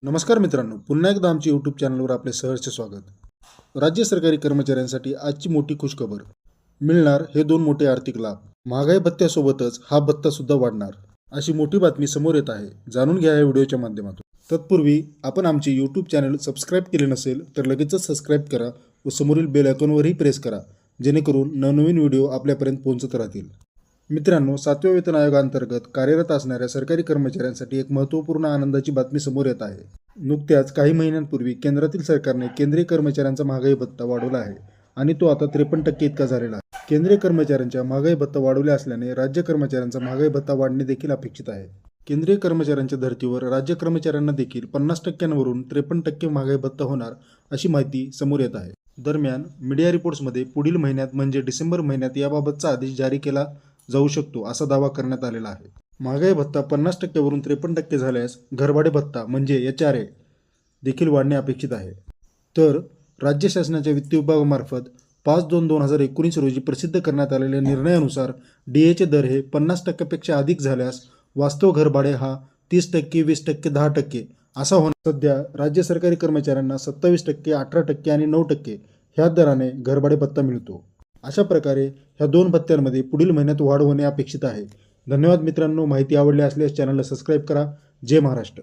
नमस्कार मित्रांनो, पुन्हा एकदा आमच्या यूट्यूब चॅनलवर आपले सहर्ष स्वागत। राज्य सरकारी कर्मचाऱ्यांसाठी आजची मोठी खुशखबर मिळणार हे दोन मोठे आर्थिक लाभ। महागाई भत्त्यासोबतच हा भत्ता सुद्धा वाढणार अशी मोठी बातमी समोर येत आहे। जाणून घ्या या व्हिडिओच्या माध्यमातून। तत्पूर्वी आपण आमचे यूट्यूब चॅनल सबस्क्राइब केले नसेल तर लगेचच सबस्क्राइब करा व समोरील बेल आयकॉनवरही प्रेस करा, जेणेकरून नवनवीन व्हिडिओ आपल्यापर्यंत पोहोचत राहतील। मित्रांनो, 7व्या वेतन आयोगाअंतर्गत कार्यरत असणाऱ्या सरकारी कर्मचाऱ्यांसाठी एक महत्त्वपूर्ण आनंदाची बातमी समोर येत आहे। नुकत्याच काही महिन्यांपूर्वी केंद्रातील सरकारने केंद्रीय कर्मचाऱ्यांचा महागाई भत्ता वाढवला आहे आणि तो आता 53% इतका झालेला आहे। केंद्रीय कर्मचाऱ्यांच्या महागाई भत्ता वाढवले असल्याने राज्य कर्मचाऱ्यांचा महागाई भत्ता वाढणे देखील अपेक्षित आहे। केंद्रीय कर्मचाऱ्यांच्या धर्तीवर राज्य कर्मचाऱ्यांना देखील 50%वरून 53% महागाई भत्ता होणार अशी माहिती समोर येत आहे। दरम्यान मीडिया रिपोर्ट्समध्ये पुढील महिन्यात म्हणजे डिसेंबर महिन्यात याबाबतचा आदेश जारी केला जाऊ शकतो असा दावा करण्यात आलेला आहे। महागाई भत्ता 50%वरून 53% झाल्यास घरभाडे भत्ता म्हणजे HRA देखील वाढणे अपेक्षित आहे। तर राज्य शासनाच्या वित्त विभागामार्फत 5/2/2019 रोजी प्रसिद्ध करण्यात आलेल्या निर्णयानुसार DAचे दर हे 50%पेक्षा अधिक झाल्यास वास्तव घरभाडे हा 30%, 20%, 10% असा होणार। सध्या राज्य सरकारी कर्मचाऱ्यांना 27%, 18% आणि 9% ह्या दराने घरभाडे भत्ता मिळतो। अशा प्रकारे ह्या दोन भत्त्यांमध्ये पुढील महिन्यात वाढ होणे अपेक्षित आहे। धन्यवाद मित्रांनो, माहिती आवडली असल्यास चॅनलला सबस्क्राइब करा। जय महाराष्ट्र।